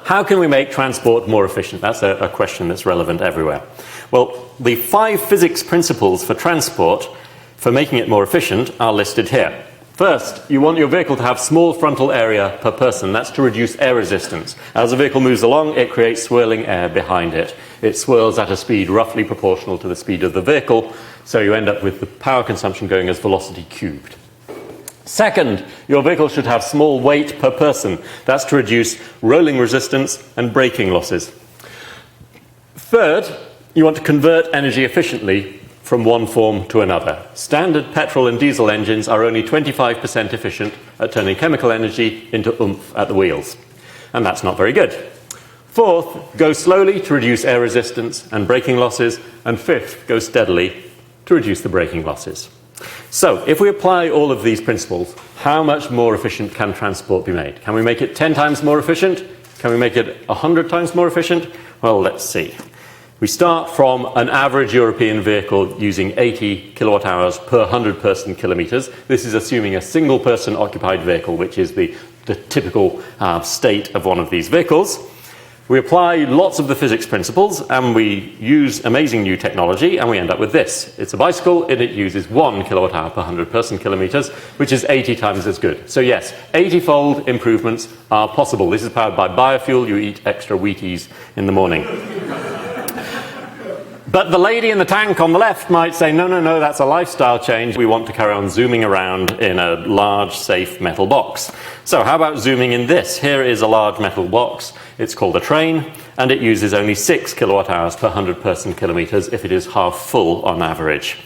how can we make transport more efficient? That's a question that's relevant everywhere. Well, the 5 physics principles for transport for making it more efficient are listed here. First, you want your vehicle to have small frontal area per person. That's to reduce air resistance. As a vehicle moves along, it creates swirling air behind it. It swirls at a speed roughly proportional to the speed of the vehicle, so you end up with the power consumption going as velocity cubed. Second, your vehicle should have small weight per person. That's to reduce rolling resistance and braking losses. Third, you want to convert energy efficiently from one form to another. Standard petrol and diesel engines are only 25% efficient at turning chemical energy into oomph at the wheels. And that's not very good. Fourth, go slowly to reduce air resistance and braking losses. And fifth, go steadily to reduce the braking losses. So, if we apply all of these principles, how much more efficient can transport be made? Can we make it 10 times more efficient? Can we make it 100 times more efficient? Well, let's see. We start from an average European vehicle using 80 kilowatt hours per 100 person kilometers. This is assuming a single person occupied vehicle, which is the typical state of one of these vehicles. We apply lots of the physics principles and we use amazing new technology and we end up with this. It's a bicycle and it uses 1 kilowatt hour per 100 person kilometers, which is 80 times as good. So yes, 80-fold improvements are possible. This is powered by biofuel. You eat extra Wheaties in the morning. But the lady in the tank on the left might say, no, that's a lifestyle change. We want to carry on zooming around in a large, safe metal box. So how about zooming in this? Here is a large metal box. It's called a train, and it uses only 6 kilowatt hours per 100 person kilometers if it is half full on average.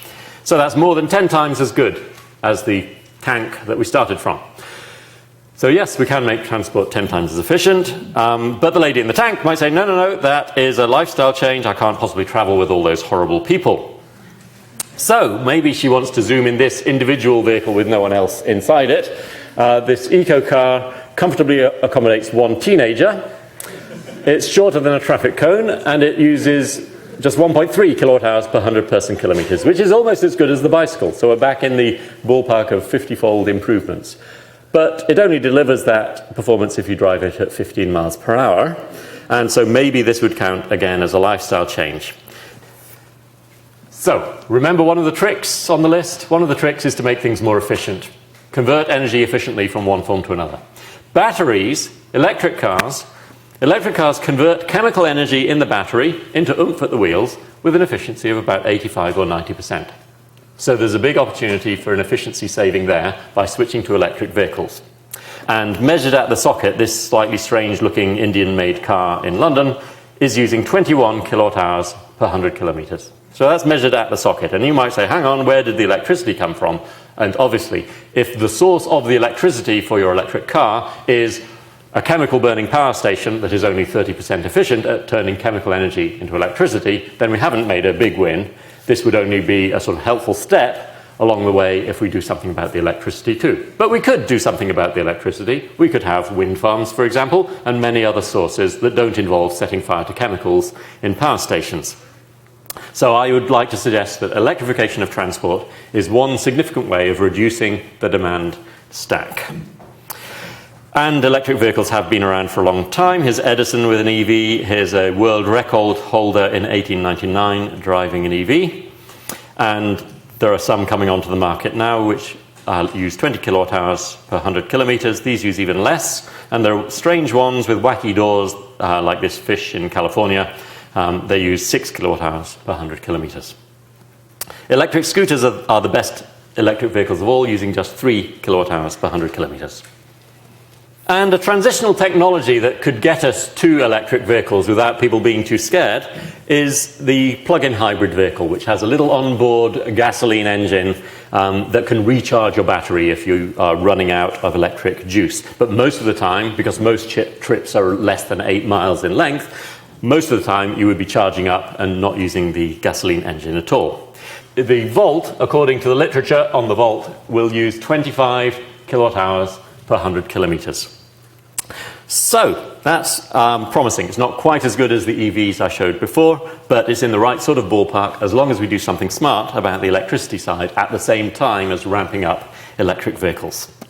So that's more than 10 times as good as the tank that we started from. So yes, we can make transport 10 times as efficient, but the lady in the tank might say, no, that is a lifestyle change. I can't possibly travel with all those horrible people. So maybe she wants to zoom in this individual vehicle with no one else inside it. This eco car comfortably accommodates 1 teenager. It's shorter than a traffic cone, and it uses just 1.3 kilowatt hours per 100 person kilometers, which is almost as good as the bicycle. So we're back in the ballpark of 50-fold improvements. But it only delivers that performance if you drive it at 15 miles per hour. And so maybe this would count again as a lifestyle change. So remember one of the tricks on the list? One of the tricks is to make things more efficient. Convert energy efficiently from one form to another. Batteries, electric cars convert chemical energy in the battery into oomph at the wheels with an efficiency of about 85 or 90%. So there's a big opportunity for an efficiency saving there by switching to electric vehicles. And measured at the socket, this slightly strange looking Indian-made car in London is using 21 kilowatt hours per 100 kilometers. So that's measured at the socket. And you might say, hang on, where did the electricity come from? And obviously, if the source of the electricity for your electric car is a chemical burning power station that is only 30% efficient at turning chemical energy into electricity, then we haven't made a big win. This would only be a sort of helpful step along the way if we do something about the electricity too. But we could do something about the electricity. We could have wind farms, for example, and many other sources that don't involve setting fire to chemicals in power stations. So I would like to suggest that electrification of transport is one significant way of reducing the demand stack. And electric vehicles have been around for a long time. Here's Edison with an EV. Here's a world record holder in 1899 driving an EV. And there are some coming onto the market now which use 20 kilowatt hours per 100 kilometers. These use even less. And there are strange ones with wacky doors, like this fish in California. They use 6 kilowatt hours per 100 kilometers. Electric scooters are the best electric vehicles of all, using just 3 kilowatt hours per 100 kilometers. And a transitional technology that could get us to electric vehicles without people being too scared is the plug-in hybrid vehicle, which has a little onboard gasoline engine that can recharge your battery if you are running out of electric juice. But most of the time, because most trips are less than 8 miles in length, most of the time you would be charging up and not using the gasoline engine at all. The Volt, according to the literature on the Volt, will use 25 kilowatt hours per 100 kilometers. So that's promising. It's not quite as good as the EVs I showed before, but it's in the right sort of ballpark as long as we do something smart about the electricity side at the same time as ramping up electric vehicles.